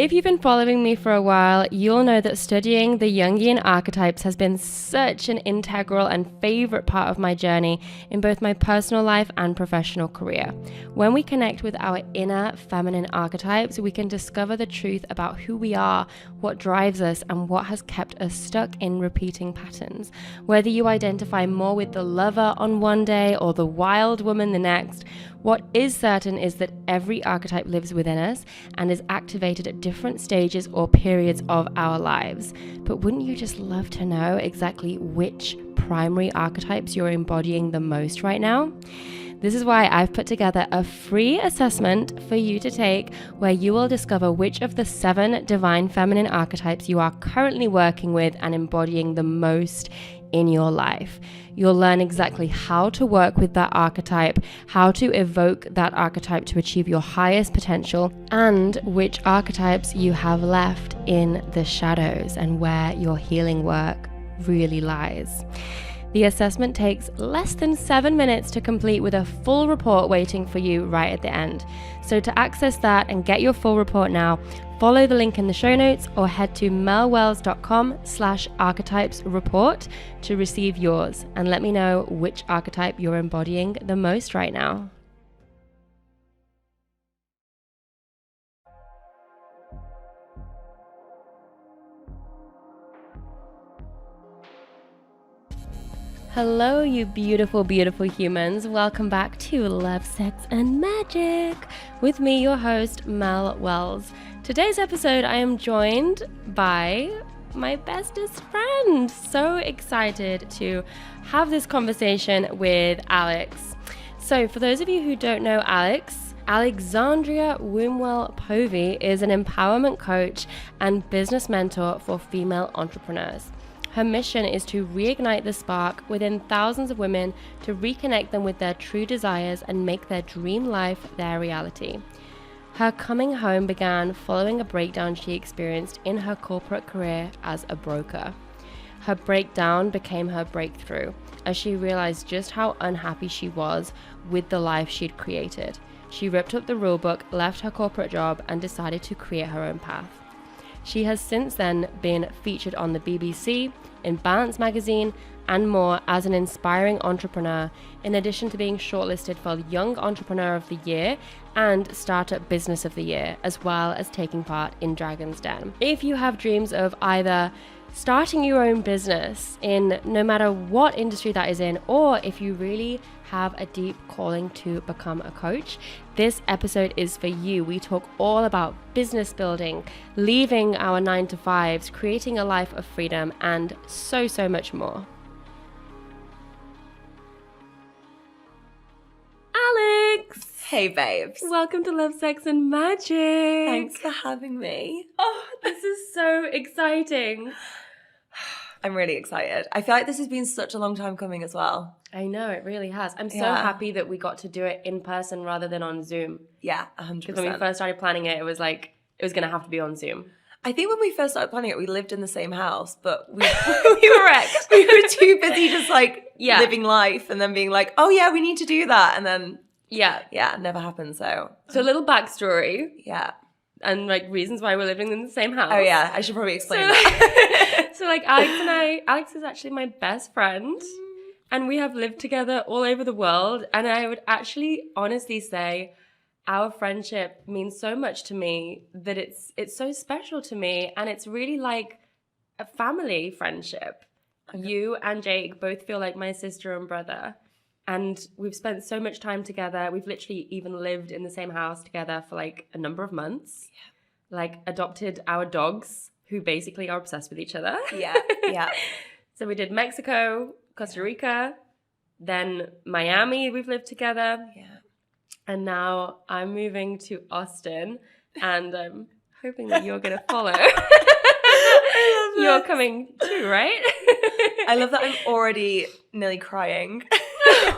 If you've been following me for a while, you'll know that studying the Jungian archetypes has been such an integral and favorite part of my journey in both my personal life and professional career. When we connect with our inner feminine archetypes, we can discover the truth about who we are, what drives us, and what has kept us stuck in repeating patterns. Whether you identify more with the lover on one day or the wild woman the next, what is certain is that every archetype lives within us and is activated at different stages or periods of our lives. But wouldn't you just love to know exactly which primary archetypes you're embodying the most right now? This is why I've put together a free assessment for you to take where you will discover which of the 7 divine feminine archetypes you are currently working with and embodying the most in your life. You'll learn exactly how to work with that archetype, how to evoke that archetype to achieve your highest potential, and which archetypes you have left in the shadows and where your healing work really lies. The assessment takes less than 7 minutes to complete with a full report waiting for you right at the end. So to access that and get your full report now, follow the link in the show notes or head to melwells.com/archetypesreport to receive yours and let me know which archetype you're embodying the most right now. Hello, you beautiful, beautiful humans. Welcome back to Love, Sex, and Magic with me, your host, Mel Wells. Today's episode, I am joined by my bestest friend. So excited to have this conversation with Alex. So for those of you who don't know Alex, Alexandria Wombwell-Povey is an empowerment coach and business mentor for female entrepreneurs. Her mission is to reignite the spark within thousands of women to reconnect them with their true desires and make their dream life their reality. Her coming home began following a breakdown she experienced in her corporate career as a broker. Her breakdown became her breakthrough as she realized just how unhappy she was with the life she'd created. She ripped up the rulebook, left her corporate job, and decided to create her own path. She has since then been featured on the BBC, in Balance magazine, and more as an inspiring entrepreneur, in addition to being shortlisted for Young Entrepreneur of the Year and Startup Business of the Year, as well as taking part in Dragon's Den. If you have dreams of either starting your own business in no matter what industry that is in, or if you really have a deep calling to become a coach, this episode is for you. We talk all about business building, leaving our 9-to-5s, creating a life of freedom, and so much more. Alex! Hey babes. Welcome to Love, Sex, and Magic. Thanks for having me. Oh, this is so exciting. I'm really excited. I feel like this has been such a long time coming as well. I know, it really has. I'm so happy that we got to do it in person rather than on Zoom. Yeah, 100%. Because when we first started planning it, it was like, it was going to have to be on Zoom. I think when we first started planning it, we lived in the same house, but we were wrecked. We were too busy just living life and then being like, oh yeah, we need to do that. And then, never happened. So a little backstory. Yeah. And reasons why we're living in the same house. Oh yeah, I should probably explain that. So Alex is actually my best friend. And we have lived together all over the world. And I would actually honestly say our friendship means so much to me that it's so special to me. And it's really like a family friendship. Okay. You and Jake both feel like my sister and brother. And we've spent so much time together. We've literally even lived in the same house together for a number of months. Yeah. Adopted our dogs, who basically are obsessed with each other. Yeah, yeah. So we did Mexico, Costa Rica, then Miami, we've lived together. Yeah. And now I'm moving to Austin, and I'm hoping that you're going to follow. You're coming too, right? I love that I'm already nearly crying.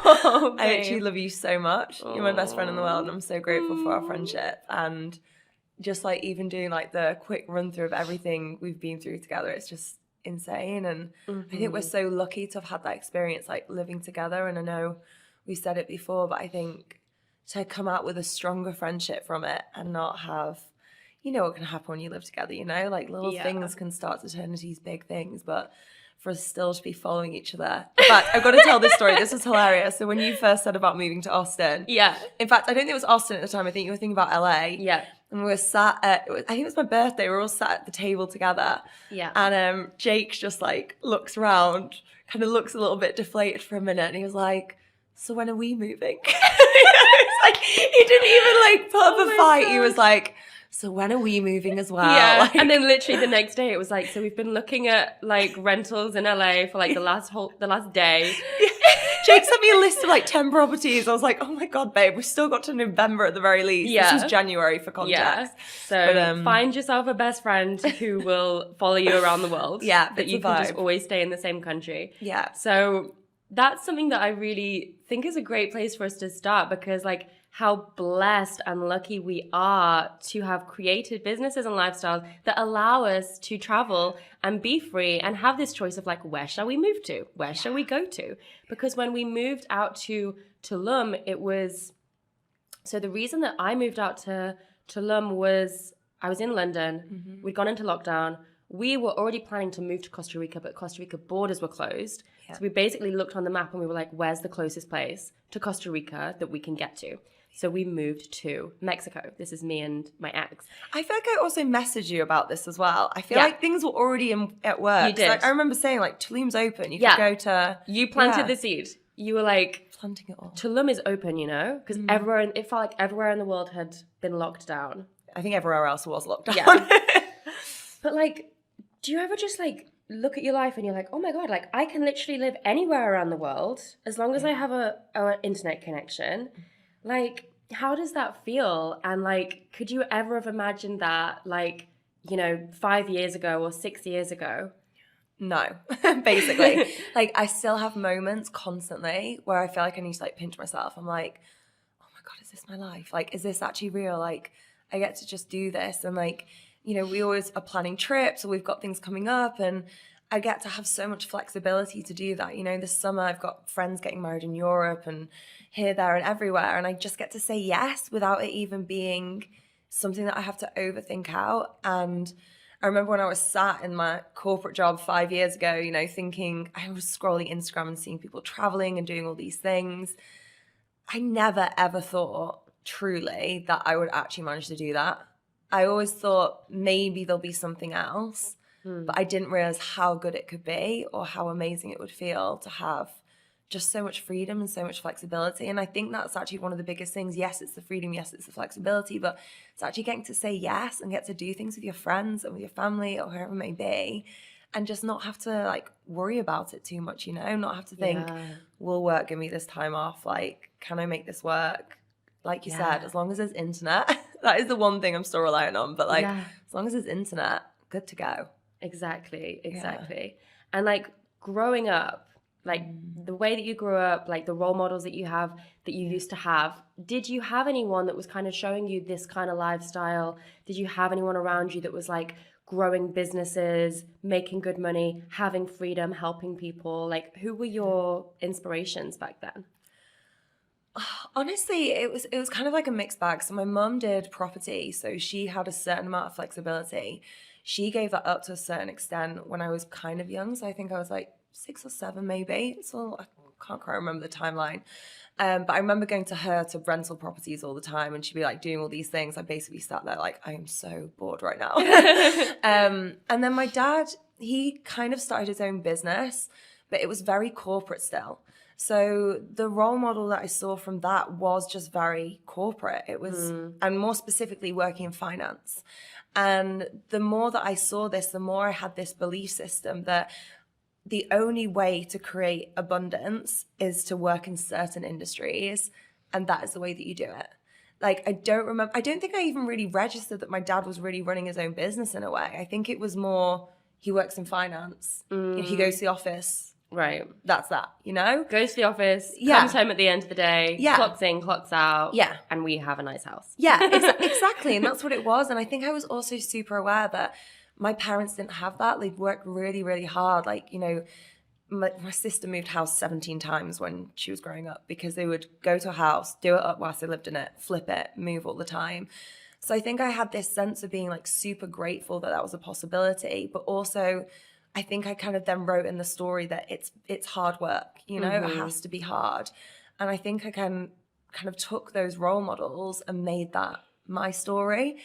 Oh, I actually love you so much. You're my best friend in the world, and I'm so grateful for our friendship. And just even doing the quick run through of everything we've been through together, it's just insane. And I think we're so lucky to have had that experience living together. And I know we said it before, but I think to come out with a stronger friendship from it and not have you know what can happen when you live together, you know, like little things can start to turn into these big things, but for us still to be following each other. In fact, I've got to tell this story. This was hilarious. So when you first said about moving to Austin. Yeah. In fact, I don't think it was Austin at the time. I think you were thinking about LA. Yeah. And we were sat at, I think it was my birthday. We were all sat at the table together. Yeah. And Jake's just like looks around, kind of looks a little bit deflated for a minute. And he was like, so when are we moving? It's like, he didn't even like put up a fight. God. He was like, so when are we moving as well? Yeah, like, and then literally the next day it was like, so we've been looking at like rentals in LA for like the last day. Yeah. Jake sent me a list of like 10 properties. I was like, oh my God, babe, we've still got to November at the very least. Yeah. This was January for context. Yeah. So find yourself a best friend who will follow you around the world. Yeah, that you can just always stay in the same country. Yeah. So that's something that I really think is a great place for us to start, because like how blessed and lucky we are to have created businesses and lifestyles that allow us to travel and be free and have this choice of like, where shall we move to? Where shall we go to? Because when we moved out to Tulum, so the reason that I moved out to Tulum was I was in London. Mm-hmm. We'd gone into lockdown. We were already planning to move to Costa Rica, but Costa Rica borders were closed. Yeah. So we basically looked on the map and we were like, where's the closest place to Costa Rica that we can get to? So we moved to Mexico. This is me and my ex. I feel like I also messaged you about this as well. I feel like things were already at work. You did. Like, I remember saying like, Tulum's open. You could go to... You planted the seed. You were like... Planting it all. Tulum is open, you know? Because it felt like everywhere in the world had been locked down. I think everywhere else was locked down. Yeah. But like, do you ever just like look at your life and you're like, oh my God, like I can literally live anywhere around the world as long as I have an internet connection. Like, how does that feel? And like, could you ever have imagined that, like, you know, 5 years ago or 6 years ago? No, basically. Like, I still have moments constantly where I feel like I need to like pinch myself. I'm like, oh my God, is this my life? Like, is this actually real? Like, I get to just do this. And like, you know, we always are planning trips or we've got things coming up, and I get to have so much flexibility to do that. You know, this summer I've got friends getting married in Europe and here, there, and everywhere. And I just get to say yes without it even being something that I have to overthink out. And I remember when I was sat in my corporate job 5 years ago, you know, thinking, I was scrolling Instagram and seeing people traveling and doing all these things. I never, ever thought truly that I would actually manage to do that. I always thought maybe there'll be something else. But I didn't realize how good it could be or how amazing it would feel to have just so much freedom and so much flexibility. And I think that's actually one of the biggest things. Yes, it's the freedom. Yes, it's the flexibility. But it's actually getting to say yes and get to do things with your friends and with your family or whoever it may be, and just not have to like worry about it too much, you know, not have to think, will work give me this time off? Like, can I make this work? Like you said, as long as there's internet, that is the one thing I'm still relying on. But like, as long as there's internet, good to go. Exactly. Yeah. And like growing up, like the way that you grew up, like the role models that you have, that you used to have, did you have anyone that was kind of showing you this kind of lifestyle? Did you have anyone around you that was like growing businesses, making good money, having freedom, helping people? Like, who were your inspirations back then? Honestly, it was kind of like a mixed bag. So my mum did property, so she had a certain amount of flexibility. She gave that up to a certain extent when I was kind of young. So I think I was like 6 or 7 maybe. So I can't quite remember the timeline. But I remember going to her to rental properties all the time, and she'd be like doing all these things. I basically sat there like, I am so bored right now. And then my dad, he kind of started his own business, but it was very corporate still. So the role model that I saw from that was just very corporate. It was, and more specifically working in finance. And the more that I saw this, the more I had this belief system that the only way to create abundance is to work in certain industries. And that is the way that you do it. Like, I don't think I even really registered that my dad was really running his own business in a way. I think it was more, he works in finance. He goes to the office. Right. That's that, you know? Goes to the office, comes home at the end of the day, clocks in, clocks out, and we have a nice house. Yeah, exactly. And that's what it was. And I think I was also super aware that my parents didn't have that. They'd worked really, really hard. Like, you know, my sister moved house 17 times when she was growing up because they would go to a house, do it up whilst they lived in it, flip it, move all the time. So I think I had this sense of being like super grateful that was a possibility, but also I think I kind of then wrote in the story that it's hard work, you know, it has to be hard. And I think I kind of took those role models and made that my story.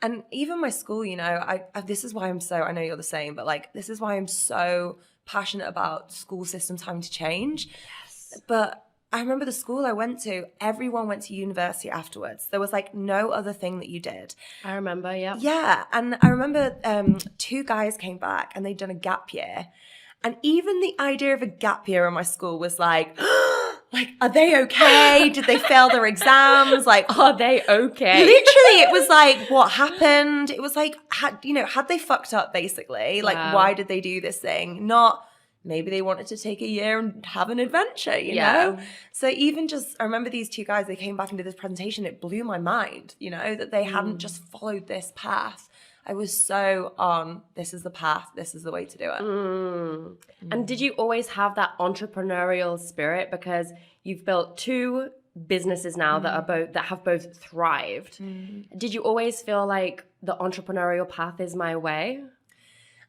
And even my school, you know, I this is why I know you're the same, but like, this is why I'm so passionate about school systems having to change. Yes. But I remember the school I went to, everyone went to university afterwards. There was like no other thing that you did. I remember, yeah. Yeah. And I remember 2 guys came back and they'd done a gap year. And even the idea of a gap year in my school was like, like, are they okay? Did they fail their exams? Like, are they okay? Literally, it was like, what happened? It was like, had they fucked up basically? Like, why did they do this thing? Not, maybe they wanted to take a year and have an adventure, you know? So even just, I remember these 2 guys, they came back and did this presentation. It blew my mind, you know, that they hadn't just followed this path. I was so on, this is the path, this is the way to do it. And did you always have that entrepreneurial spirit? Because you've built 2 businesses now that have both thrived. Did you always feel like the entrepreneurial path is my way?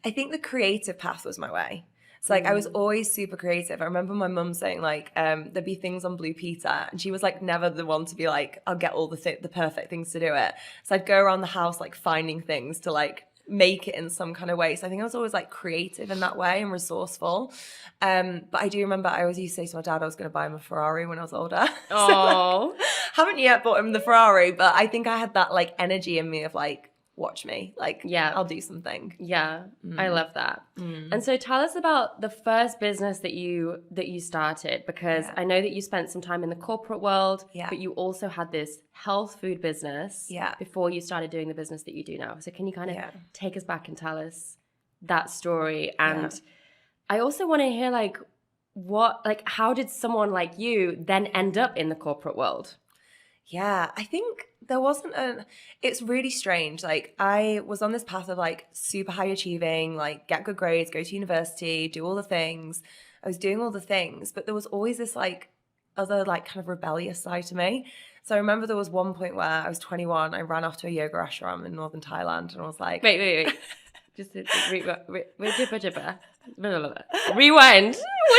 I think the creative path was my way. So like I was always super creative. I remember my mum saying like there'd be things on Blue Peter, and she was like never the one to be like, I'll get all the perfect things to do it. So I'd go around the house like finding things to like make it in some kind of way. So I think I was always like creative in that way and resourceful. But I do remember I always used to say to my dad I was going to buy him a Ferrari when I was older. Oh, so, like, haven't yet bought him the Ferrari, but I think I had that like energy in me of like, watch me, like, I'll do something. Yeah, I love that. And so tell us about the first business that you started, because I know that you spent some time in the corporate world, but you also had this health food business before you started doing the business that you do now. So can you kind of take us back and tell us that story? And I also want to hear how did someone like you then end up in the corporate world? Yeah, I think there wasn't it's really strange. Like I was on this path of like super high achieving, like get good grades, go to university, do all the things. I was doing all the things, but there was always this like other like kind of rebellious side to me. So I remember there was one point where I was 21, I ran off to a yoga ashram in northern Thailand and I was like... Wait. Just rewind. What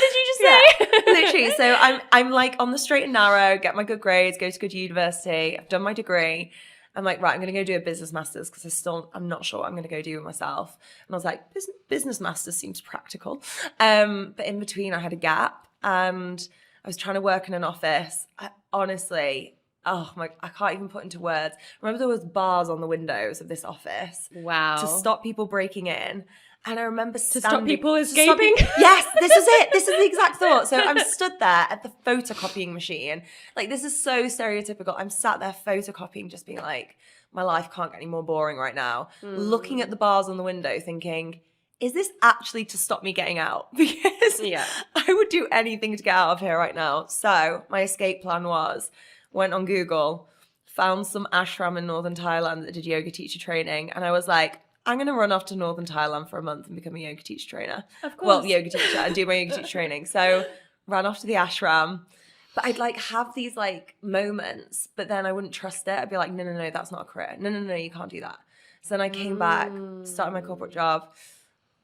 did you just say? Literally. So I'm like on the straight and narrow, get my good grades, go to good university. I've done my degree. I'm like, right, I'm going to go do a business master's because I'm not sure what I'm going to go do with myself. And I was like, business master's seems practical. But in between I had a gap and I was trying to work in an office. Honestly, I can't even put into words. Remember there was bars on the windows of this office. Wow. To stop people breaking in. And I remember to stop people escaping? Yes, this is it. This is the exact thought. So I'm stood there at the photocopying machine. Like, this is so stereotypical. I'm sat there photocopying, just being like, my life can't get any more boring right now. Looking at the bars on the window thinking, is this actually to stop me getting out? Because I would do anything to get out of here right now. So my escape plan was, went on Google, found some ashram in northern Thailand that did yoga teacher training. And I was like, I'm going to run off to northern Thailand for a month and become a yoga teacher trainer. Of course. Well, yoga teacher and do my yoga teacher training. So ran off to the ashram. But I'd like have these like moments, but then I wouldn't trust it. I'd be like, no, that's not a career. No, you can't do that. So then I came back, started my corporate job.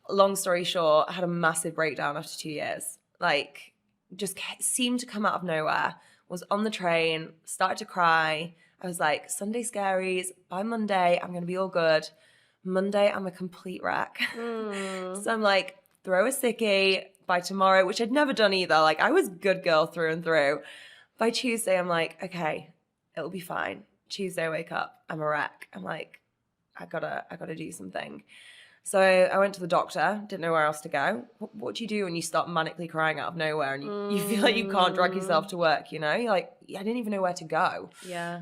Long story short, I had a massive breakdown after 2 years. Like, just seemed to come out of nowhere. Was on the train, started to cry. I was like, Sunday scaries. By Monday, I'm going to be all good. Monday, I'm a complete wreck. So I'm like, throw a sickie by tomorrow, which I'd never done either. Like, I was good girl through and through. By Tuesday, I'm like, okay, it'll be fine. Tuesday, I wake up, I'm a wreck. I'm like, I gotta do something. So I went to the doctor, didn't know where else to go. What do you do when you start manically crying out of nowhere and you feel like you can't drag yourself to work, you know? You're like, I didn't even know where to go. Yeah.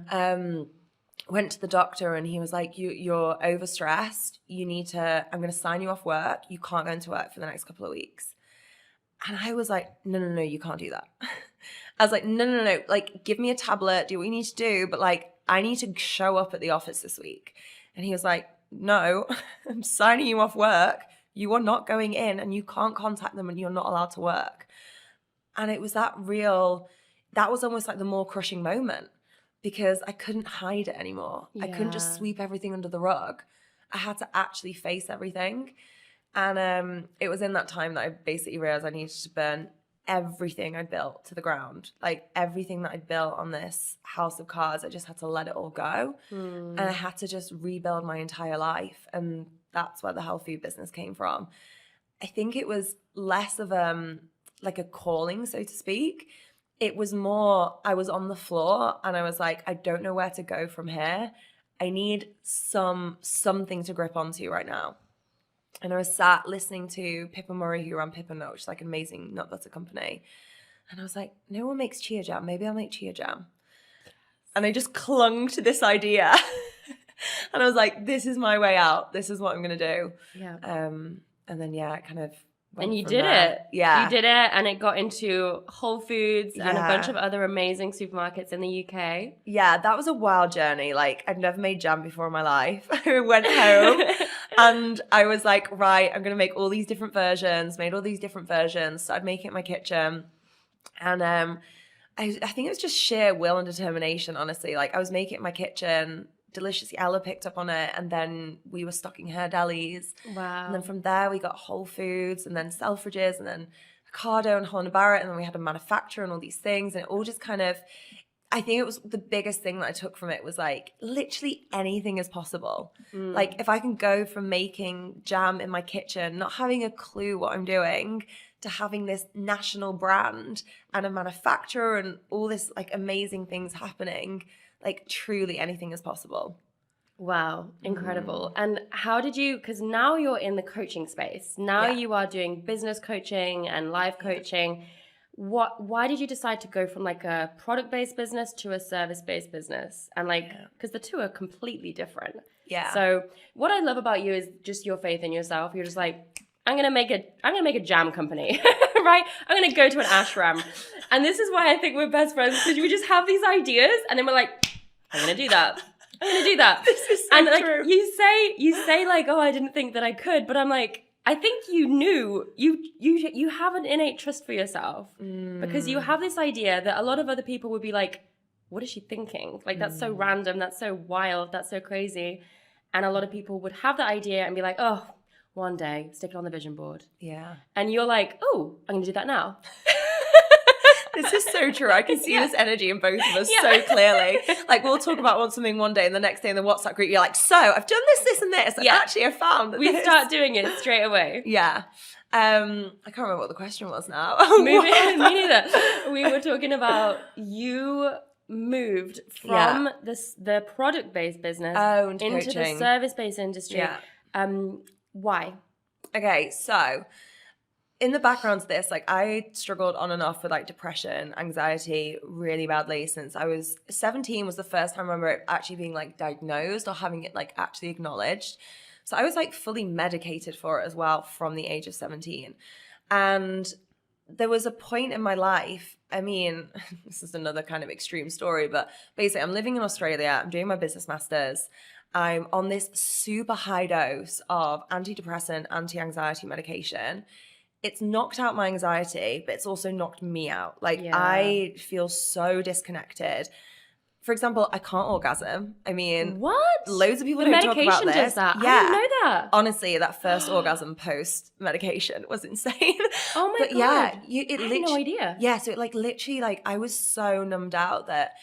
Went to the doctor and he was like, you're overstressed. I'm going to sign you off work. You can't go into work for the next couple of weeks. And I was like, no, you can't do that. I was like, no. Like, give me a tablet, do what you need to do. But like, I need to show up at the office this week. And he was like, no, I'm signing you off work. You are not going in and you can't contact them and you're not allowed to work. And it was that was almost like the more crushing moment. because I couldn't hide it anymore. I couldn't just sweep everything under the rug. I had to actually face everything. And it was in that time that I basically realized I needed to burn everything I'd built to the ground. Like everything that I'd built on this house of cards, I just had to let it all go. And I had to just rebuild my entire life. And that's where the health food business came from. I think it was less of like a calling, so to speak. It was more, I was on the floor and I was like, I don't know where to go from here. I need something to grip onto right now. And I was sat listening to Pippa Murray, who ran Pippa Nut, which is like an amazing nut butter company. And I was like, no one makes chia jam. Maybe I'll make chia jam. And I just clung to this idea. And I was like, this is my way out. This is what I'm going to do. Yeah. And then, it kind of went And you from did there. it. Yeah. You did it. And it got into Whole Foods and a bunch of other amazing supermarkets in the UK. Yeah, that was a wild journey. Like, I'd never made jam before in my life. I went home and I was like, right, I'm going to make all these different versions, made all these different versions, started making it in my kitchen. And I think it was just sheer will and determination, honestly. Like, I was making it in my kitchen. Deliciously Ella picked up on it, and then we were stocking her delis. Wow. And then from there we got Whole Foods, and then Selfridges, and then Ocado and Holland & Barrett, and then we had a manufacturer and all these things, and it all just kind of, I think it was the biggest thing that I took from it was like, literally anything is possible. Like, if I can go from making jam in my kitchen, not having a clue what I'm doing, to having this national brand and a manufacturer and all this like amazing things happening, like truly anything is possible. Wow, incredible. And how did you, because now you're in the coaching space, now you are doing business coaching and life coaching. Why did you decide to go from like a product-based business to a service-based business? And like, because the two are completely different. Yeah. So what I love about you is just your faith in yourself. You're just like, I'm gonna make a jam company, right? I'm gonna go to an ashram. And this is why I think we're best friends, because we just have these ideas and then we're like, I'm gonna do that. I'm gonna do that. This is so and like true. you say like, oh, I didn't think that I could, but I'm like, I think you knew you have an innate trust for yourself because you have this idea that a lot of other people would be like, what is she thinking? Like, that's so random, that's so wild, that's so crazy. And a lot of people would have that idea and be like, oh, one day, stick it on the vision board. Yeah. And you're like, oh, I'm going to do that now. This is so true. I can see this energy in both of us so clearly. Like, we'll talk about something one day and the next day in the WhatsApp group, you're like, so I've done this, and this. And actually, I found that we start doing it straight away. Yeah. I can't remember what the question was now. Me neither. We were talking about you moved from the product-based business into coaching. The service-based industry. Yeah. Why? Okay, so in the background to this, like, I struggled on and off with like depression, anxiety really badly since I was 17 was the first time I remember it actually being like diagnosed or having it like actually acknowledged. So I was like fully medicated for it as well from the age of 17. And there was a point in my life, I mean, this is another kind of extreme story, but basically I'm living in Australia, I'm doing my business masters. I'm on this super high dose of antidepressant, anti-anxiety medication. It's knocked out my anxiety, but it's also knocked me out. Like, I feel so disconnected. For example, I can't orgasm. I mean, what? Loads of people don't talk about this. Does that. Yeah. I didn't know that. Honestly, that first orgasm post medication was insane. Oh my God. Yeah, I had no idea. Yeah, so it like literally like I was so numbed out that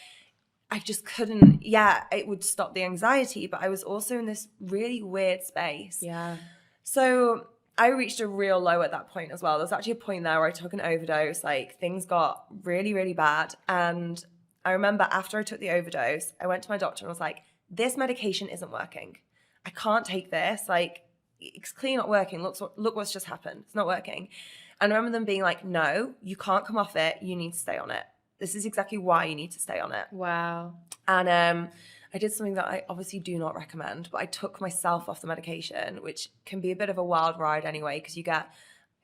I just couldn't, it would stop the anxiety, but I was also in this really weird space. Yeah. So I reached a real low at that point as well. There was actually a point there where I took an overdose, like things got really, really bad. And I remember after I took the overdose, I went to my doctor and was like, this medication isn't working. I can't take this. Like, it's clearly not working. Look what's just happened. It's not working. And I remember them being like, no, you can't come off it. You need to stay on it. This is exactly why you need to stay on it. Wow. And I did something that I obviously do not recommend, but I took myself off the medication, which can be a bit of a wild ride anyway, because you get,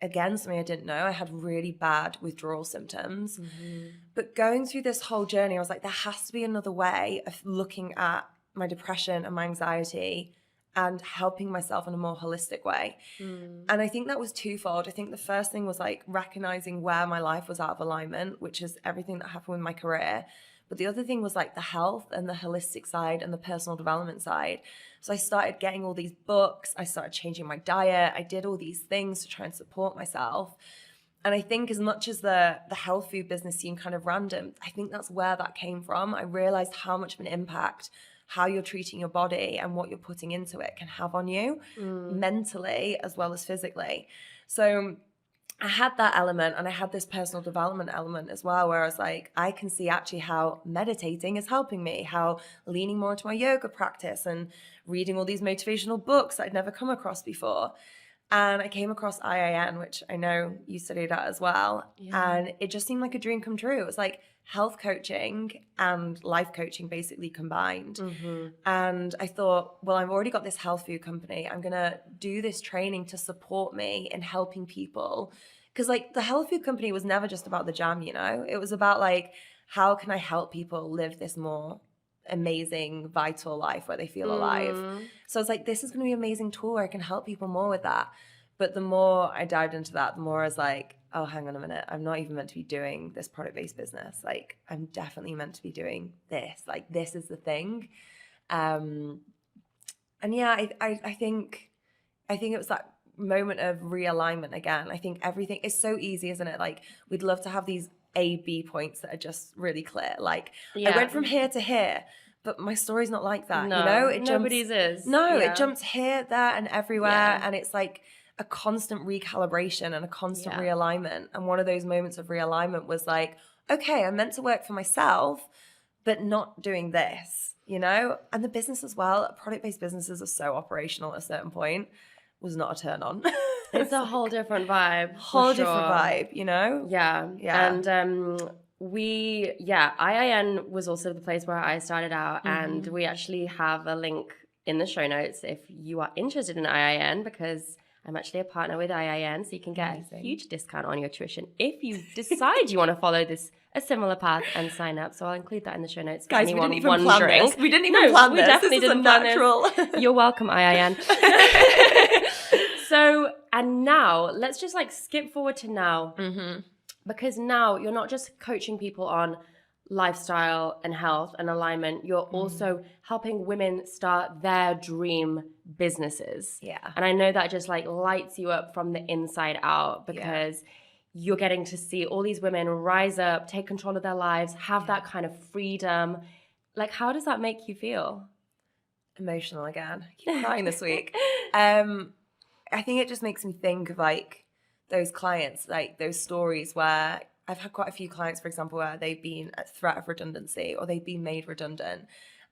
again, something I didn't know. I had really bad withdrawal symptoms. Mm-hmm. But going through this whole journey, I was like, there has to be another way of looking at my depression and my anxiety and helping myself in a more holistic way. Mm. And I think that was twofold. I think the first thing was like recognizing where my life was out of alignment, which is everything that happened with my career. But the other thing was like the health and the holistic side and the personal development side. So I started getting all these books. I started changing my diet. I did all these things to try and support myself. And I think as much as the health food business seemed kind of random, I think that's where that came from. I realized how much of an impact how you're treating your body and what you're putting into it can have on you mentally as well as physically. So I had that element, and I had this personal development element as well, where I was like, I can see actually how meditating is helping me, how leaning more into my yoga practice and reading all these motivational books that I'd never come across before. And I came across IIN, which I know you studied at as well. Yeah. And it just seemed like a dream come true. It was like health coaching and life coaching basically combined. And I thought, well, I've already got this health food company. I'm going to do this training to support me in helping people. Because like the health food company was never just about the jam, you know? It was about like, how can I help people live this more amazing, vital life where they feel alive? So I was like, this is going to be an amazing tool where I can help people more with that. But the more I dived into that, the more I was like, oh, hang on a minute. I'm not even meant to be doing this product-based business. Like, I'm definitely meant to be doing this. Like, this is the thing. And yeah, I think it was that moment of realignment again. I think everything is so easy, isn't it? Like, we'd love to have these A-B points that are just really clear. Like, I went from here to here, but my story's not like that. No, you know, it nobody's is. No, it jumps here, there, and everywhere, and it's like a constant recalibration and a constant realignment. And one of those moments of realignment was like, okay, I'm meant to work for myself, but not doing this, you know? And the business as well, product-based businesses are so operational at a certain point, was not a turn on. It's a whole different vibe. Different vibe, you know? Yeah. And IIN was also the place where I started out, and we actually have a link in the show notes if you are interested in IIN, because I'm actually a partner with IIN, so you can get a huge discount on your tuition if you decide you want to follow a similar path and sign up. So I'll include that in the show notes. Guys, we didn't even plan this. We didn't even plan this. We definitely this didn't plan natural. This. You're welcome, IIN. So, and now, let's just like skip forward to now. Because now you're not just coaching people on lifestyle and health and alignment, you're also helping women start their dream businesses. Yeah. And I know that just like lights you up from the inside out, because you're getting to see all these women rise up, take control of their lives, have that kind of freedom. Like, how does that make you feel? Emotional again. I keep crying this week. I think it just makes me think of like those clients, like those stories where I've had quite a few clients, for example, where they've been at threat of redundancy or they've been made redundant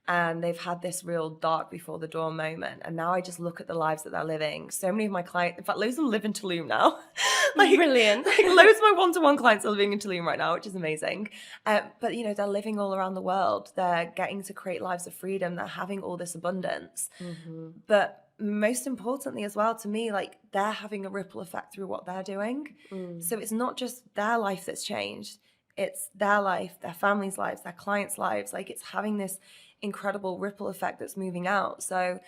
and they've had this real dark before the dawn moment. And now I just look at the lives that they're living. So many of my clients, in fact, loads of them live in Tulum now. Like, brilliant. Like, loads of my one-to-one clients are living in Tulum right now, which is amazing. But, you know, they're living all around the world. They're getting to create lives of freedom. They're having all this abundance. But most importantly as well, to me, like, they're having a ripple effect through what they're doing. So it's not just their life that's changed. It's their life, their family's lives, their clients' lives. Like, it's having this incredible ripple effect that's moving out. So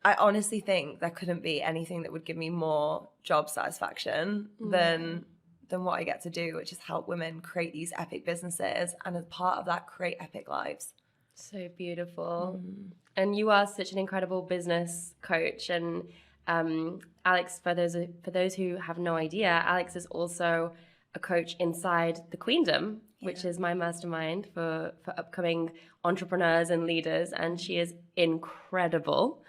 I honestly think there couldn't be anything that would give me more job satisfaction than what I get to do, which is help women create these epic businesses, and as part of that, create epic lives. So beautiful. And you are such an incredible business coach. And Alex, for those who have no idea, Alex is also a coach inside the Queendom, which is my mastermind for upcoming entrepreneurs and leaders. And she is incredible.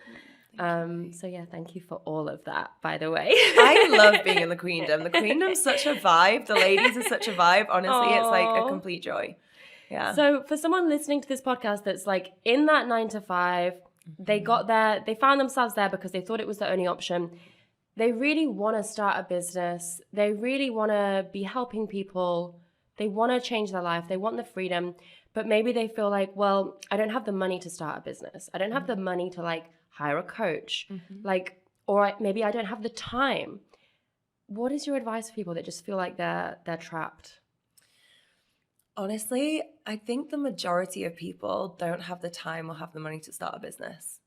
So yeah, thank you for all of that, by the way. I love being in the Queendom. The Queendom's such a vibe. The ladies are such a vibe. Honestly, It's like a complete joy. Yeah. So for someone listening to this podcast that's like in that 9 to 5, they got there, they found themselves there because they thought it was the only option. They really want to start a business. They really want to be helping people. They want to change their life. They want the freedom, but maybe they feel like, well, I don't have the money to start a business. I don't have the money to like hire a coach, like, or maybe I don't have the time. What is your advice for people that just feel like they're trapped? Honestly, I think the majority of people don't have the time or have the money to start a business.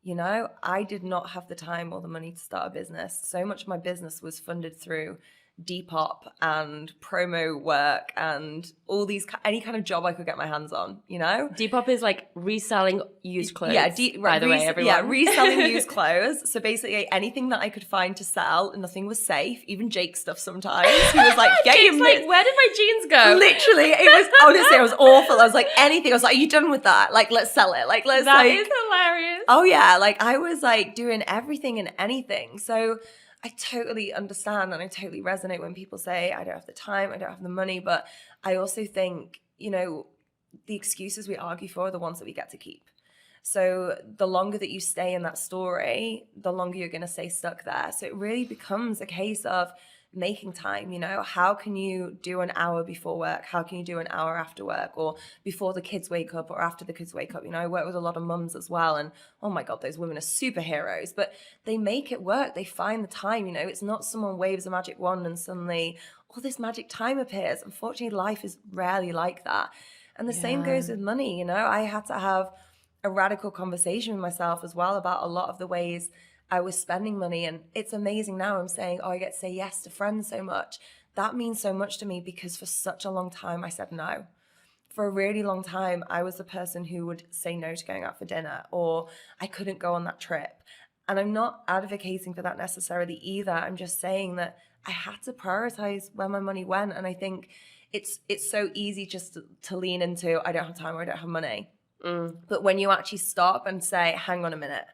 You know, I did not have the time or the money to start a business. So much of my business was funded through Depop and promo work and all these, any kind of job I could get my hands on, you know? Depop is like reselling used clothes, yeah, by the way, everyone. Yeah, reselling used clothes. So basically anything that I could find to sell, nothing was safe, even Jake's stuff sometimes. He was like, get Jake's like, where did my jeans go? Literally, it was, honestly, it was awful. I was like, anything. I was like, are you done with that? Like, let's sell it. Like, let's That is hilarious. Oh yeah, like I was like doing everything and anything. So I totally understand and I totally resonate when people say, I don't have the time, I don't have the money. But I also think, you know, the excuses we argue for are the ones that we get to keep. So the longer that you stay in that story, the longer you're going to stay stuck there. So it really becomes a case of making time, you know, how can you do an hour before work? How can you do an hour after work, or before the kids wake up or after the kids wake up? You know, I work with a lot of mums as well, and oh my God, those women are superheroes, but they make it work. They find the time, you know, it's not someone waves a magic wand and suddenly all this magic time appears. Unfortunately, life is rarely like that. And the same goes with money, you know, I had to have a radical conversation with myself as well about a lot of the ways I was spending money. And it's amazing now I'm saying, oh, I get to say yes to friends so much. That means so much to me because for such a long time I said no. For a really long time, I was the person who would say no to going out for dinner, or I couldn't go on that trip. And I'm not advocating for that necessarily either. I'm just saying that I had to prioritize where my money went. And I think it's so easy just to lean into, I don't have time or I don't have money. But when you actually stop and say, hang on a minute,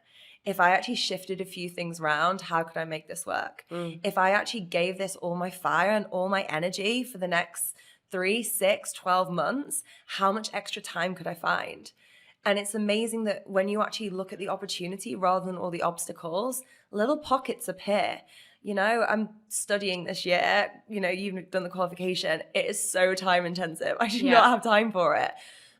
if I actually shifted a few things around, how could I make this work? If I actually gave this all my fire and all my energy for the next 3, 6, 12 months, how much extra time could I find? And it's amazing that when you actually look at the opportunity rather than all the obstacles, little pockets appear. You know, I'm studying this year, you know, you've done the qualification. It is so time intensive. I do not have time for it.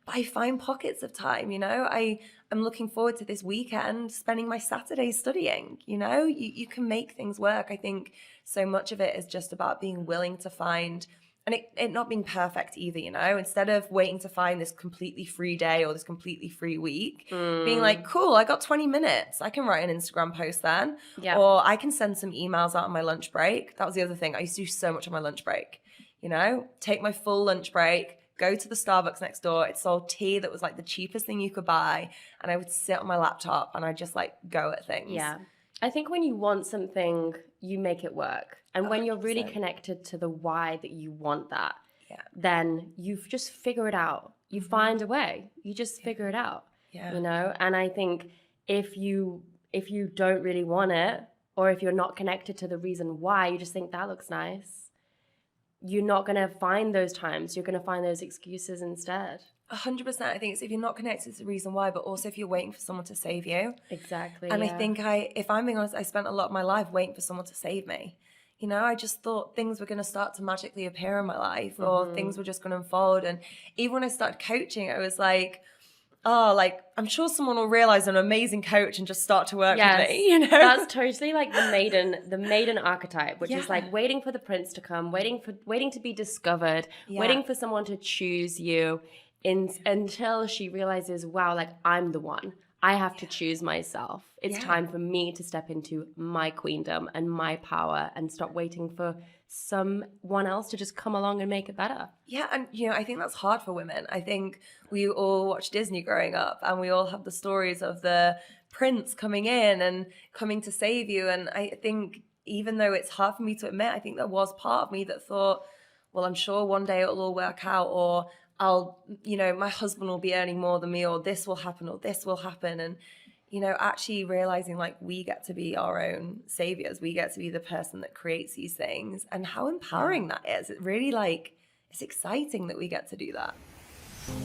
But I find pockets of time, you know, I'm looking forward to this weekend, spending my Saturdays studying, you know, you can make things work. I think so much of it is just about being willing to find, and it not being perfect either, you know, instead of waiting to find this completely free day or this completely free week, being like, cool, I got 20 minutes. I can write an Instagram post then, or I can send some emails out on my lunch break. That was the other thing. I used to do so much on my lunch break, you know, take my full lunch break, go to the Starbucks next door. It sold tea that was like the cheapest thing you could buy. And I would sit on my laptop and I just like go at things. Yeah. I think when you want something, you make it work. And when you're really connected to the why that you want that, then you just figure it out. You find a way. You just figure it out. You know? And I think if you don't really want it, or if you're not connected to the reason why, you just think that looks nice, you're not going to find those times. You're going to find those excuses instead. 100%. I think it's if you're not connected to the reason why, but also if you're waiting for someone to save you. Exactly. And I think if I'm being honest, I spent a lot of my life waiting for someone to save me. You know, I just thought things were going to start to magically appear in my life, or things were just going to unfold. And even when I started coaching, I was like, oh, like, I'm sure someone will realize I'm an amazing coach and just start to work with me, you know? That's totally like the maiden archetype, which is like waiting for the prince to come, waiting to be discovered, waiting for someone to choose you until she realizes, wow, like I'm the one. I have to choose myself. It's time for me to step into my queendom and my power and stop waiting for someone else to just come along and make it better. Yeah, and you know, I think that's hard for women. I think we all watched Disney growing up and we all have the stories of the prince coming in and coming to save you. And I think even though it's hard for me to admit, I think there was part of me that thought, well, I'm sure one day it'll all work out, or my husband will be earning more than me, or this will happen, or this will happen. And, you know, actually realizing like we get to be our own saviors. We get to be the person that creates these things, and how empowering that is. It really it's exciting that we get to do that.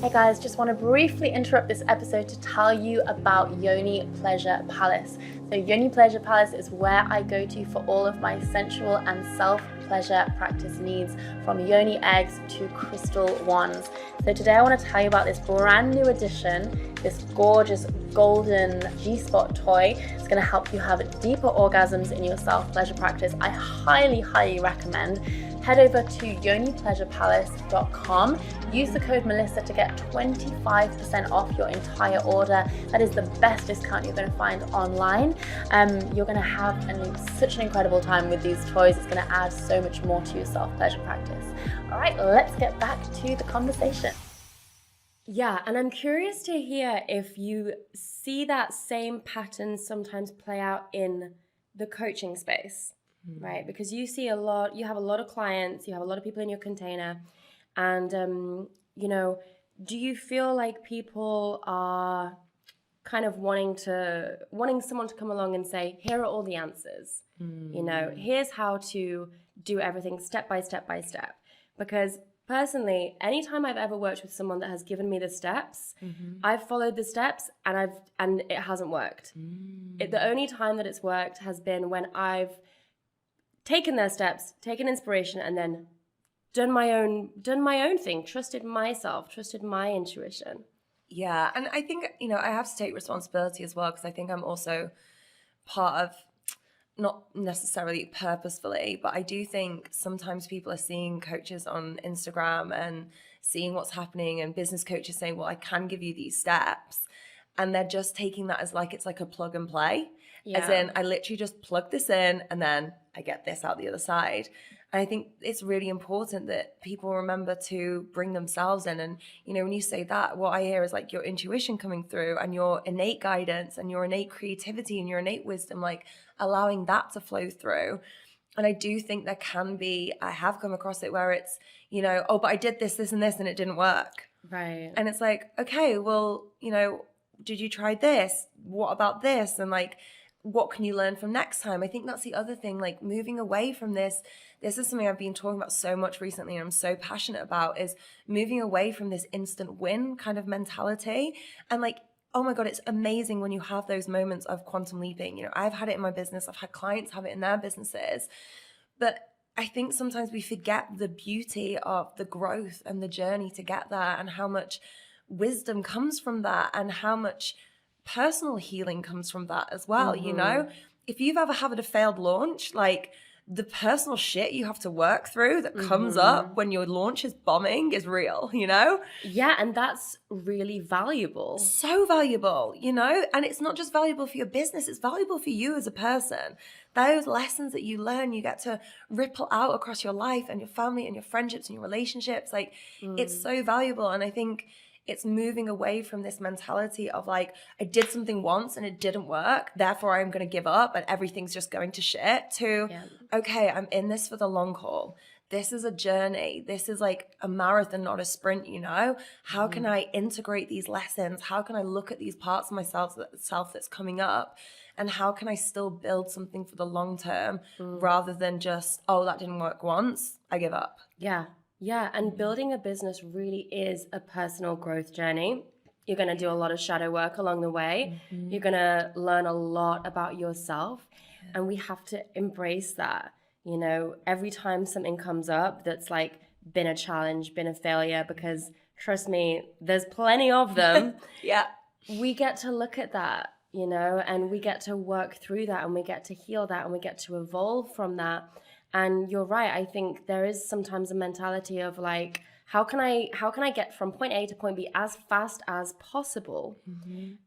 Hey guys, just want to briefly interrupt this episode to tell you about Yoni Pleasure Palace. So Yoni Pleasure Palace is where I go to for all of my sensual and self-pleasure practice needs, from yoni eggs to crystal wands. So today I want to tell you about this brand new addition, this gorgeous golden G-spot toy. It's going to help you have deeper orgasms in your self-pleasure practice. I highly, highly recommend. Head over to yonipleasurepalace.com. Use the code Melissa to get 25% off your entire order. That is the best discount you're going to find online. You're going to have such an incredible time with these toys. It's going to add so much more to your self-pleasure practice. All right, let's get back to the conversation. Yeah, and I'm curious to hear if you see that same pattern sometimes play out in the coaching space, right? Because you have a lot of clients, you have a lot of people in your container, and, do you feel like people are kind of wanting someone to come along and say, here are all the answers, here's how to do everything step by step by step? Because personally, anytime I've ever worked with someone that has given me the steps, I've followed the steps and it hasn't worked. The only time that it's worked has been when I've taken their steps, taken inspiration, and then done my own thing, trusted myself, trusted my intuition. Yeah, and I think, I have to take responsibility as well, because I think I'm also part of, not necessarily purposefully, but I do think sometimes people are seeing coaches on Instagram and seeing what's happening, and business coaches saying, well, I can give you these steps. And they're just taking that as like, it's like a plug and play. Yeah. As in, I literally just plug this in and then I get this out the other side. And I think it's really important that people remember to bring themselves in. And, when you say that, what I hear is like your intuition coming through and your innate guidance and your innate creativity and your innate wisdom, like allowing that to flow through. And I do think there can be, I have come across it where it's, oh, but I did this, and this, and it didn't work. Right. And it's like, okay, well, did you try this? What about this? And like, what can you learn from next time? I think that's the other thing, like moving away from this. This is something I've been talking about so much recently and I'm so passionate about, is moving away from this instant win kind of mentality. And like, oh my God, it's amazing when you have those moments of quantum leaping. I've had it in my business. I've had clients have it in their businesses. But I think sometimes we forget the beauty of the growth and the journey to get there, and how much wisdom comes from that, and how much personal healing comes from that as well. If you've ever had a failed launch, like the personal shit you have to work through that comes up when your launch is bombing is real, Yeah, and that's really valuable. So valuable, and it's not just valuable for your business, it's valuable for you as a person. Those lessons that you learn, you get to ripple out across your life and your family and your friendships and your relationships. Like it's so valuable. And I think it's moving away from this mentality of like, I did something once and it didn't work, therefore I'm going to give up and everything's just going to shit, to, okay, I'm in this for the long haul. This is a journey. This is like a marathon, not a sprint, How can I integrate these lessons? How can I look at these parts of myself that's coming up? And how can I still build something for the long term rather than just, oh, that didn't work once, I give up. Yeah. Yeah, and building a business really is a personal growth journey. You're going to do a lot of shadow work along the way. You're going to learn a lot about yourself, and we have to embrace that. Every time something comes up that's like been a challenge, been a failure, because trust me, there's plenty of them. Yeah. We get to look at that, and we get to work through that, and we get to heal that, and we get to evolve from that. And you're right. I think there is sometimes a mentality of like, how can I get from point A to point B as fast as possible?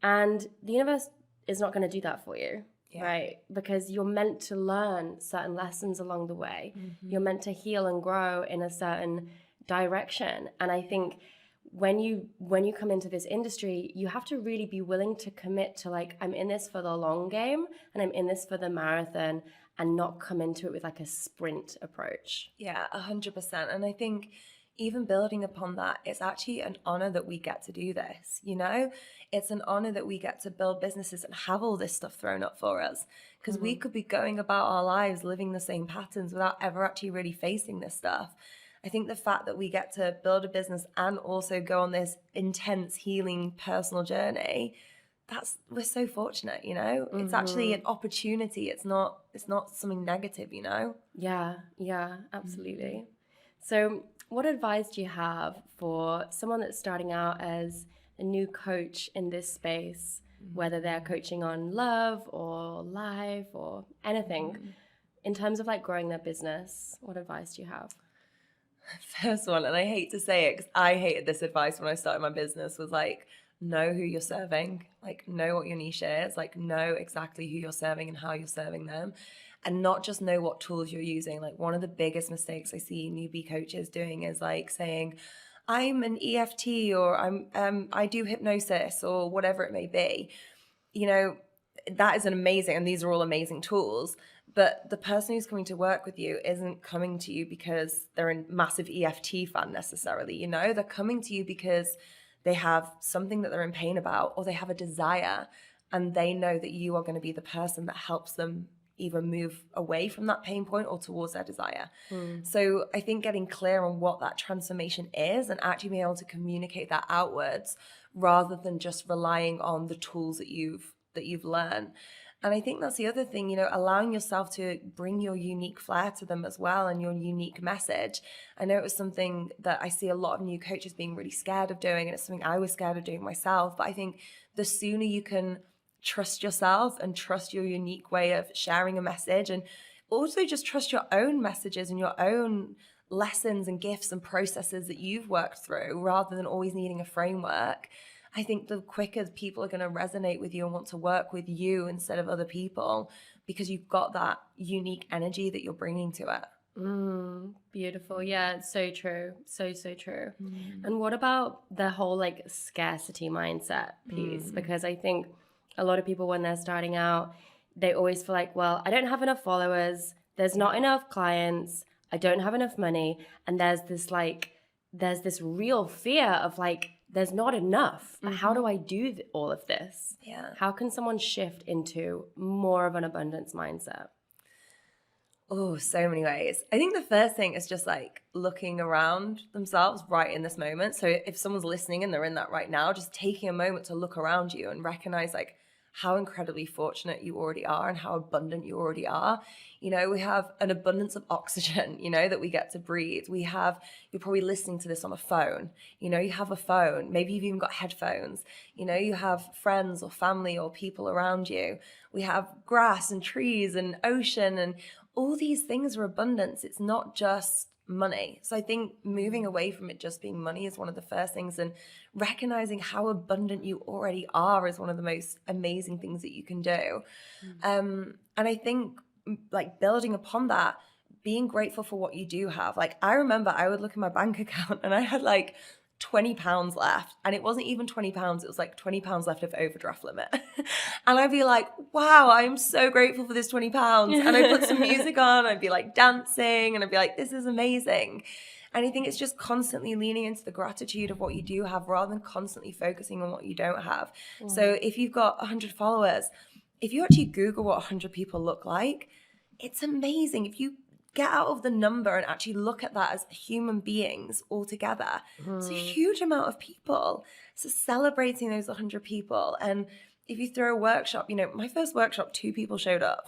And the universe is not going to do that for you, right? Because you're meant to learn certain lessons along the way. You're meant to heal and grow in a certain direction. And I think when you come into this industry, you have to really be willing to commit to like, I'm in this for the long game and I'm in this for the marathon, and not come into it with like a sprint approach. Yeah, 100%. And I think even building upon that, it's actually an honor that we get to do this, It's an honor that we get to build businesses and have all this stuff thrown up for us, because we could be going about our lives living the same patterns without ever actually really facing this stuff. I think the fact that we get to build a business and also go on this intense healing personal journey, we're so fortunate, It's actually an opportunity. It's not something negative, Yeah, absolutely. So what advice do you have for someone that's starting out as a new coach in this space? whether they're coaching on love or life or anything. In terms of like growing their business, what advice do you have? First one, and I hate to say it because I hated this advice when I started my business, was like, know who you're serving, like know what your niche is, like know exactly who you're serving and how you're serving them, and not just know what tools you're using. Like one of the biggest mistakes I see newbie coaches doing is like saying, I'm an EFT, or I do hypnosis, or whatever it may be. You know, that is an amazing, and these are all amazing tools, but the person who's coming to work with you isn't coming to you because they're a massive EFT fan necessarily. You know, they're coming to you because they have something that they're in pain about, or they have a desire, and they know that you are going to be the person that helps them either move away from that pain point or towards their desire. So I think getting clear on what that transformation is and actually being able to communicate that outwards rather than just relying on the tools that you've learned. And I think that's the other thing, you know, allowing yourself to bring your unique flair to them as well and your unique message. I know it was something that I see a lot of new coaches being really scared of doing, and it's something I was scared of doing myself. But I think the sooner you can trust yourself and trust your unique way of sharing a message, and also just trust your own messages and your own lessons and gifts and processes that you've worked through rather than always needing a framework, I think the quicker people are going to resonate with you and want to work with you instead of other people, because you've got that unique energy that you're bringing to it. Beautiful. Yeah, it's so true. So true. And what about the whole like scarcity mindset piece? Because I think a lot of people, when they're starting out, they always feel like, well, I don't have enough followers. There's not enough clients. I don't have enough money. And there's this real fear of like, there's not enough. How do I do all of this? Yeah. How can someone shift into more of an abundance mindset? Oh, so many ways. I think the first thing is just like looking around themselves right in this moment. So if someone's listening and they're in that right now, just taking a moment to look around you and recognize like how incredibly fortunate you already are and how abundant you already are. You know, we have an abundance of oxygen, you know, that we get to breathe. You're probably listening to this on a phone. You know, you have a phone. Maybe you've even got headphones. You know, you have friends or family or people around you. We have grass and trees and ocean, and all these things are abundance. It's not just money. So I think moving away from it just being money is one of the first things, and recognizing how abundant you already are is one of the most amazing things that you can do. And I think like building upon that, being grateful for what you do have. Like I remember I would look at my bank account and I had like £20 left, and it wasn't even £20, it was like £20 left of overdraft limit. And I'd be like, wow, I'm so grateful for this £20. And I put some music on, I'd be like dancing, and I'd be like, this is amazing. And I think it's just constantly leaning into the gratitude of what you do have rather than constantly focusing on what you don't have. So if you've got 100 followers, if you actually Google what 100 people look like, it's amazing. If you get out of the number and actually look at that as human beings all together, it's a huge amount of people. So celebrating those 100 people. And if you throw a workshop, you know, my first workshop, 2 people showed up.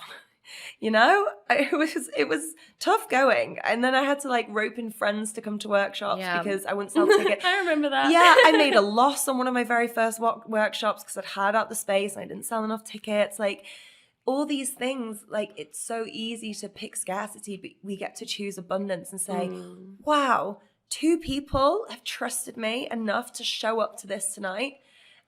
You know, it was tough going. And then I had to like rope in friends to come to workshops because I wouldn't sell tickets. I remember that. Yeah, I made a loss on one of my very first workshops because I'd hired out the space and I didn't sell enough tickets. Like all these things, like it's so easy to pick scarcity, but we get to choose abundance and say, wow, 2 people have trusted me enough to show up to this tonight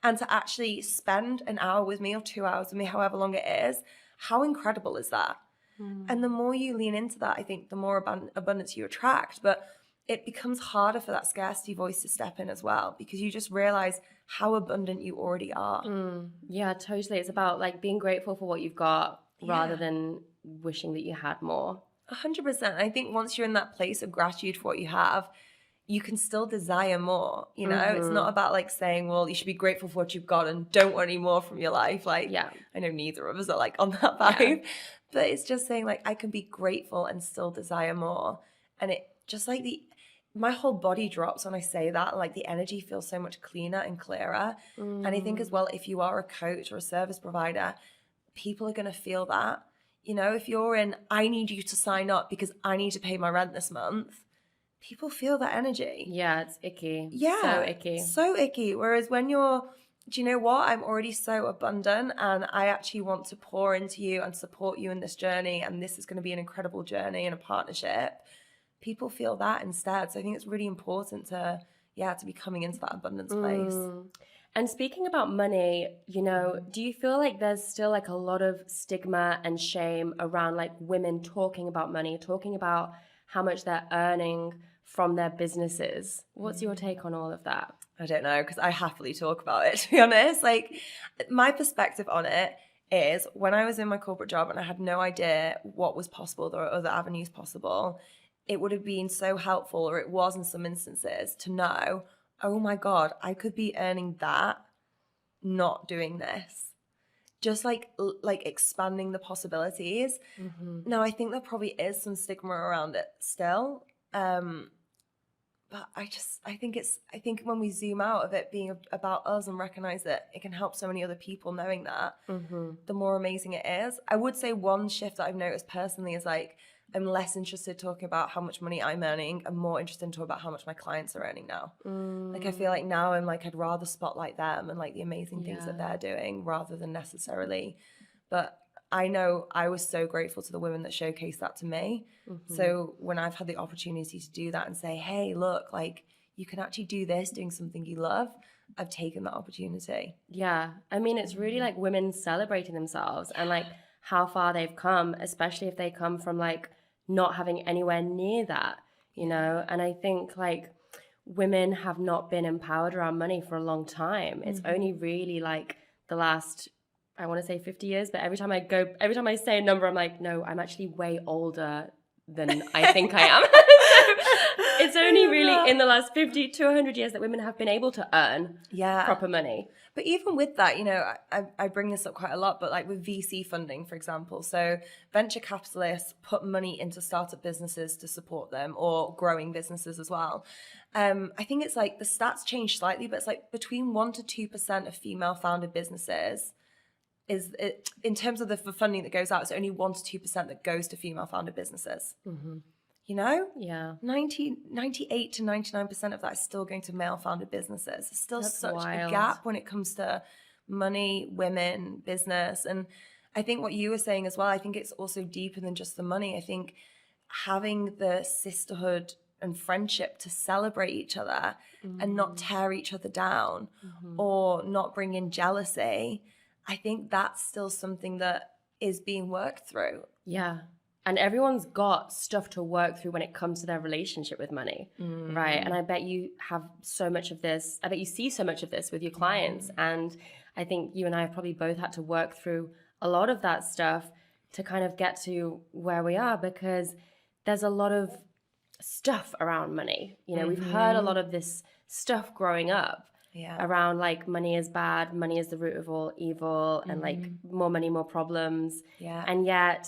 and to actually spend an hour with me or 2 hours with me, however long it is. How incredible is that? And the more you lean into that, I think the more abundance you attract. But it becomes harder for that scarcity voice to step in as well, because you just realize how abundant you already are. Yeah, totally. It's about like being grateful for what you've got rather than wishing that you had more. 100%. I think once you're in that place of gratitude for what you have, you can still desire more. You know, it's not about like saying, well, you should be grateful for what you've got and don't want any more from your life. Like, I know neither of us are like on that vibe, but it's just saying like, I can be grateful and still desire more. And it just like my whole body drops when I say that. Like the energy feels so much cleaner and clearer. And I think as well, if you are a coach or a service provider, people are going to feel that. You know, if you're in, I need you to sign up because I need to pay my rent this month, people feel that energy. Yeah, it's icky. Yeah. So icky. So icky. Whereas when you're do you know what? I'm already so abundant and I actually want to pour into you and support you in this journey. And this is going to be an incredible journey and a partnership. People feel that instead. So I think it's really important to be coming into that abundance place. And speaking about money, you know, do you feel like there's still like a lot of stigma and shame around like women talking about money, talking about how much they're earning from their businesses? What's your take on all of that? I don't know, because I happily talk about it, to be honest. Like, my perspective on it is when I was in my corporate job and I had no idea what was possible, there were other avenues possible, it would have been so helpful, or it was in some instances, to know, oh my God, I could be earning that, not doing this. Just like expanding the possibilities. Now, I think there probably is some stigma around it still. But I think when we zoom out of it being about us and recognize that it can help so many other people, knowing that, the more amazing it is. I would say one shift that I've noticed personally is like, I'm less interested talking about how much money I'm earning. I'm more interested in talking about how much my clients are earning now. Like, I feel like now I'm like, I'd rather spotlight them and like the amazing things that they're doing rather than necessarily, but I know I was so grateful to the women that showcased that to me. So when I've had the opportunity to do that and say, hey, look, like you can actually do this, doing something you love, I've taken that opportunity. Yeah. I mean, it's really like women celebrating themselves and like how far they've come, especially if they come from like not having anywhere near that, you know? And I think like women have not been empowered around money for a long time. It's only really like the last, I want to say 50 years, but every time I say a number, I'm like, no, I'm actually way older than I think I am. So it's only really in the last 50 to 100 years that women have been able to earn proper money. But even with that, you know, I bring this up quite a lot, but like with VC funding, for example, so venture capitalists put money into startup businesses to support them, or growing businesses as well. I think it's like the stats change slightly, but it's like between 1% to 2% of female founded businesses is it, in terms of the funding that goes out, it's only 1% to 2% that goes to female founded businesses. You know? Yeah. 98 to 99% of that is still going to male founded businesses. There's still such wild. a gap when it comes to money, women, business. And I think what you were saying as well, I think it's also deeper than just the money. I think having the sisterhood and friendship to celebrate each other and not tear each other down or not bring in jealousy, I think that's still something that is being worked through. Yeah. And everyone's got stuff to work through when it comes to their relationship with money, right? And I bet you have so much of this. I bet you see so much of this with your clients. And I think you and I have probably both had to work through a lot of that stuff to kind of get to where we are, because there's a lot of stuff around money. You know, we've heard a lot of this stuff growing up around like money is bad, money is the root of all evil, and like more money, more problems. And yet,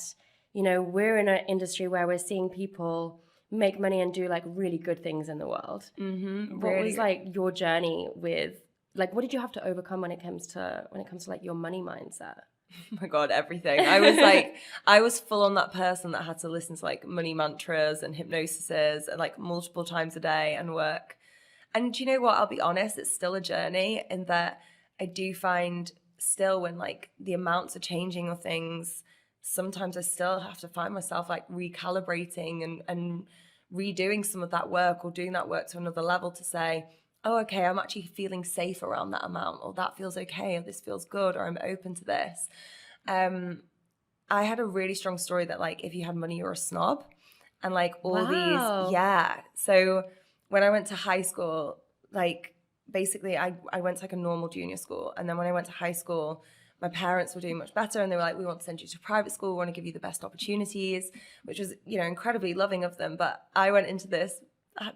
you know, we're in an industry where we're seeing people make money and do like really good things in the world. What was like your journey with, like, what did you have to overcome when it comes to like your money mindset? Oh my God, everything. I was full on that person that had to listen to like money mantras and hypnosises and like multiple times a day and work. And do you know what? I'll be honest, it's still a journey in that I do find still when like the amounts are changing or things, sometimes I still have to find myself like recalibrating and redoing some of that work or doing that work to another level to say, oh, okay, I'm actually feeling safe around that amount, or that feels okay, or this feels good, or I'm open to this. I had a really strong story that like if you had money, you're a snob. And like all these, So when I went to high school, like basically I went to like a normal junior school. And then when I went to high school, my parents were doing much better and they were like, we want to send you to private school. We want to give you the best opportunities, which was, you know, incredibly loving of them. But I went into this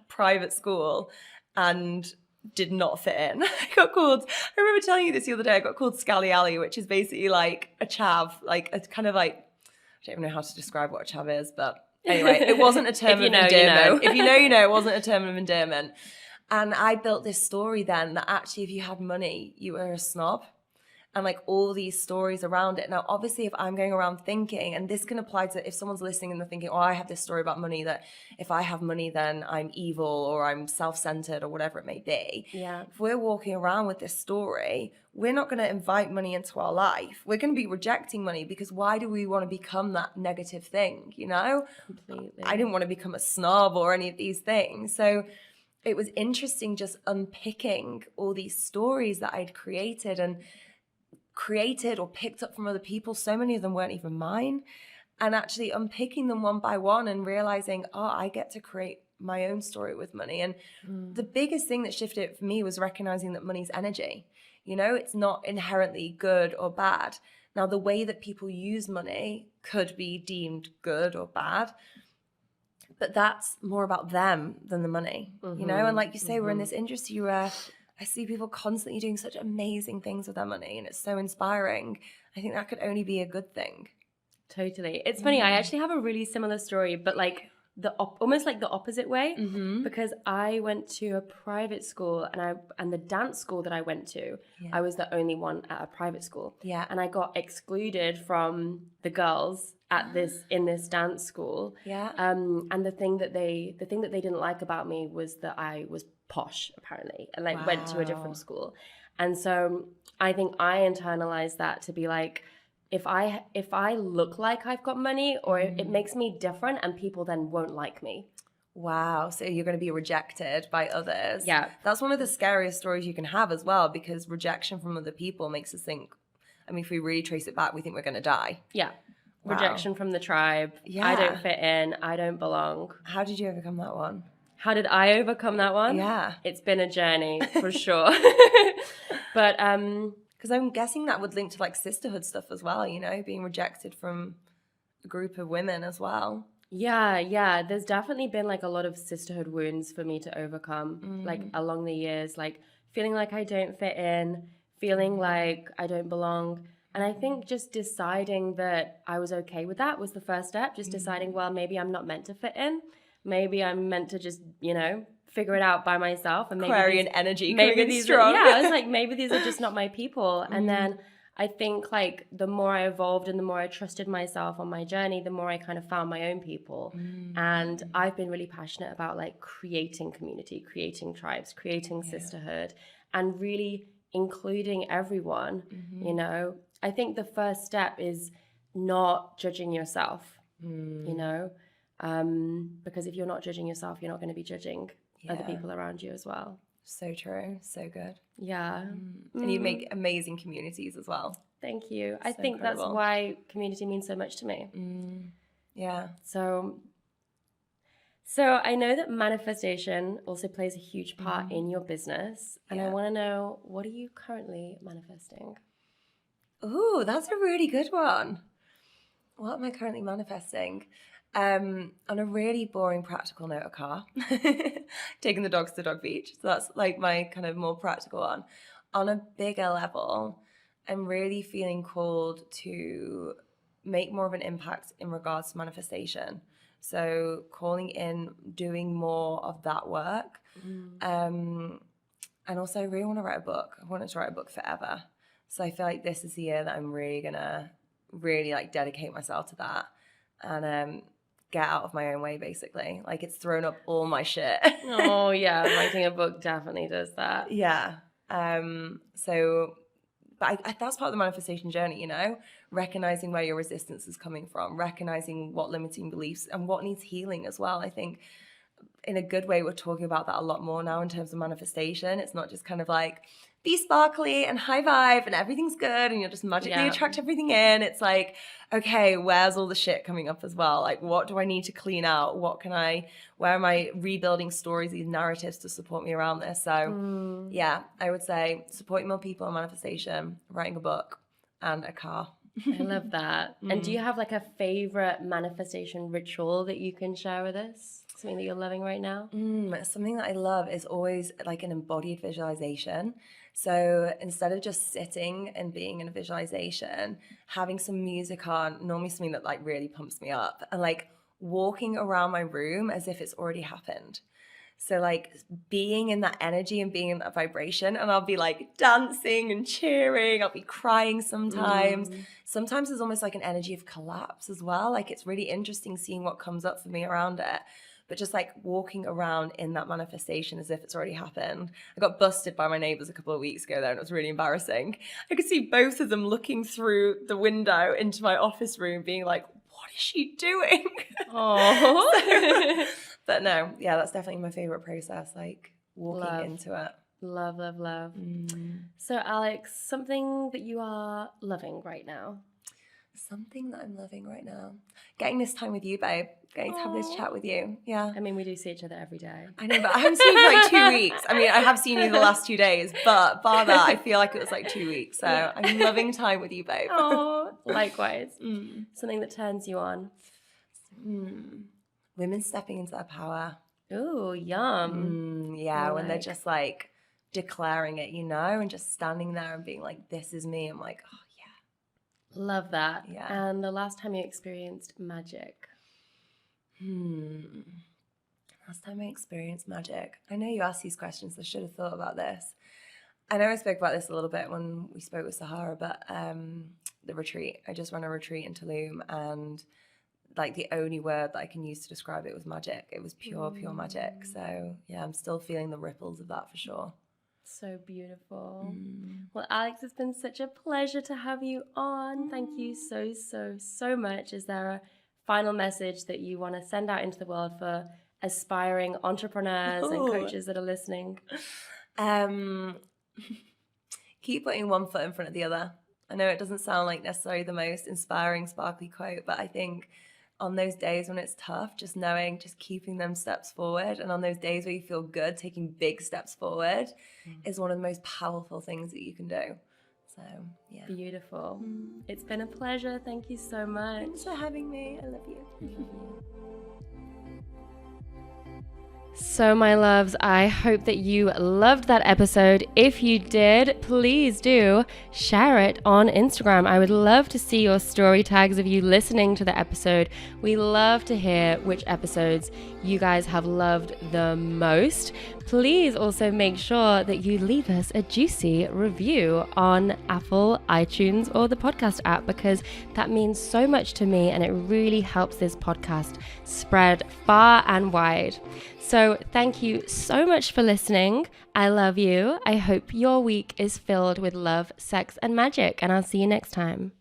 private school and did not fit in. I remember telling you this the other day, I got called Scally Alley, which is basically like a chav, like a kind of like, I don't even know how to describe what a chav is, but anyway, it wasn't a term of endearment. You know. If you know, you know, it wasn't a term of endearment. And I built this story then that actually if you had money, you were a snob. and like all these stories around it. Now, obviously, if I'm going around thinking, and this can apply to if someone's listening and they're thinking, oh, I have this story about money, that if I have money, then I'm evil or I'm self-centered or whatever it may be. Yeah. If we're walking around with this story, we're not going to invite money into our life. We're going to be rejecting money, because why do we want to become that negative thing, you know? Completely. I didn't want to become a snob or any of these things. So it was interesting just unpicking all these stories that I'd created or picked up from other people. So many of them weren't even mine. And actually unpicking them one by one and realizing, oh, I get to create my own story with money. And the biggest thing that shifted it for me was recognizing that money's energy. You know, it's not inherently good or bad. Now, the way that people use money could be deemed good or bad, but that's more about them than the money, you know? And like you say, we're in this industry where I see people constantly doing such amazing things with their money, and it's so inspiring. I think that could only be a good thing. Totally. It's funny. I actually have a really similar story, but like almost like the opposite way, because I went to a private school, and the dance school that I went to, I was the only one at a private school. Yeah. And I got excluded from the girls in this dance school. Yeah. And the thing that they didn't like about me was that I was posh, apparently, and like went to a different school. And so I think I internalized that to be like, if I look like I've got money, or it makes me different, and people then won't like me. Wow. So you're going to be rejected by others. Yeah. That's one of the scariest stories you can have as well, because rejection from other people makes us think, I mean, if we really trace it back, we think we're going to die. Yeah. Wow. Rejection from the tribe. Yeah. I don't fit in. I don't belong. How did you overcome that one? How did I overcome that one? Yeah. It's been a journey for sure. But because I'm guessing that would link to like sisterhood stuff as well, you know, being rejected from a group of women as well. Yeah. There's definitely been like a lot of sisterhood wounds for me to overcome, like along the years, like feeling like I don't fit in, feeling like I don't belong. And I think just deciding that I was okay with that was the first step. Just deciding, well, maybe I'm not meant to fit in. Maybe I'm meant to just, you know, figure it out by myself. And maybe Aquarian energy, maybe these strong. I was like, maybe these are just not my people. And then I think like the more I evolved and the more I trusted myself on my journey, the more I kind of found my own people. And I've been really passionate about like creating community, creating tribes, creating sisterhood, and really including everyone. You know, I think the first step is not judging yourself, you know, because if you're not judging yourself, you're not going to be judging other people around you as well. So true. So good. Yeah. And you make amazing communities as well. Thank you. I So think incredible. that's why community means so much to me. Yeah. So I know that manifestation also plays a huge part in your business. And I want to know, what are you currently manifesting? Ooh, that's a really good one. What am I currently manifesting? On a really boring practical note, a car. Taking the dogs to the dog beach. So that's like my kind of more practical one. On a bigger level, I'm really feeling called to make more of an impact in regards to manifestation. So calling in, doing more of that work. And also I really want to write a book. I wanted to write a book forever. So I feel like this is the year that I'm really going to like dedicate myself to that. And get out of my own way, basically. Like, it's thrown up all my shit. Oh, yeah. Writing a book definitely does that. Yeah. But that's part of the manifestation journey, you know? Recognizing where your resistance is coming from, recognizing what limiting beliefs and what needs healing as well. I think in a good way, we're talking about that a lot more now in terms of manifestation. It's not just kind of like, be sparkly and high vibe and everything's good and you'll just magically attract everything in. It's like, okay, where's all the shit coming up as well? Like, what do I need to clean out? Where am I rebuilding stories, these narratives to support me around this? So yeah, I would say supporting more people in manifestation, writing a book, and a car. I love that. And do you have like a favorite manifestation ritual that you can share with us? Something that you're loving right now? Something that I love is always like an embodied visualization. So instead of just sitting and being in a visualization, having some music on, normally something that like really pumps me up, and like walking around my room as if it's already happened. So like being in that energy and being in that vibration, and I'll be like dancing and cheering. I'll be crying sometimes. Sometimes there's almost like an energy of collapse as well. Like it's really interesting seeing what comes up for me around it. But just like walking around in that manifestation as if it's already happened. I got busted by my neighbors a couple of weeks ago there, and it was really embarrassing. I could see both of them looking through the window into my office room being like, what is she doing? Oh. But no, yeah, that's definitely my favorite process, like walking into it. Love. So Alex, something that you are loving right now? Something that I'm loving right now. Getting this time with you, babe. Getting to have this chat with you. Yeah. I mean, we do see each other every day. I know, but I haven't seen you for like 2 weeks. I mean, I have seen you the last 2 days, but bar that, I feel like it was like 2 weeks. So I'm loving time with you, babe. Oh, likewise. Something that turns you on. Women stepping into their power. Ooh, yum. Yeah, when they're just like declaring it, you know, and just standing there and being like, this is me. I'm like, oh, yeah. Love that. Yeah. And the last time you experienced magic? Last time I experienced magic. I know you asked these questions. I should have thought about this. I know I spoke about this a little bit when we spoke with Sahara, but the retreat. I just ran a retreat in Tulum, and like the only word that I can use to describe it was magic. It was pure magic. So yeah, I'm still feeling the ripples of that for sure. So beautiful. Well, Alex, it's been such a pleasure to have you on. Thank you so much. Is there a final message that you want to send out into the world for aspiring entrepreneurs and coaches that are listening? Keep putting one foot in front of the other. I know it doesn't sound like necessarily the most inspiring, sparkly quote, but I think on those days when it's tough, just knowing, just keeping them steps forward. And on those days where you feel good, taking big steps forward is one of the most powerful things that you can do. So, yeah. Beautiful. It's been a pleasure. Thank you so much. Thanks for having me. I love you. So, my loves, I hope that you loved that episode. If you did, please do share it on Instagram. I would love to see your story tags of you listening to the episode. We love to hear which episodes you guys have loved the most. Please also make sure that you leave us a juicy review on Apple, iTunes, or the podcast app, because that means so much to me and it really helps this podcast spread far and wide. So thank you so much for listening. I love you. I hope your week is filled with love, sex, and magic, and I'll see you next time.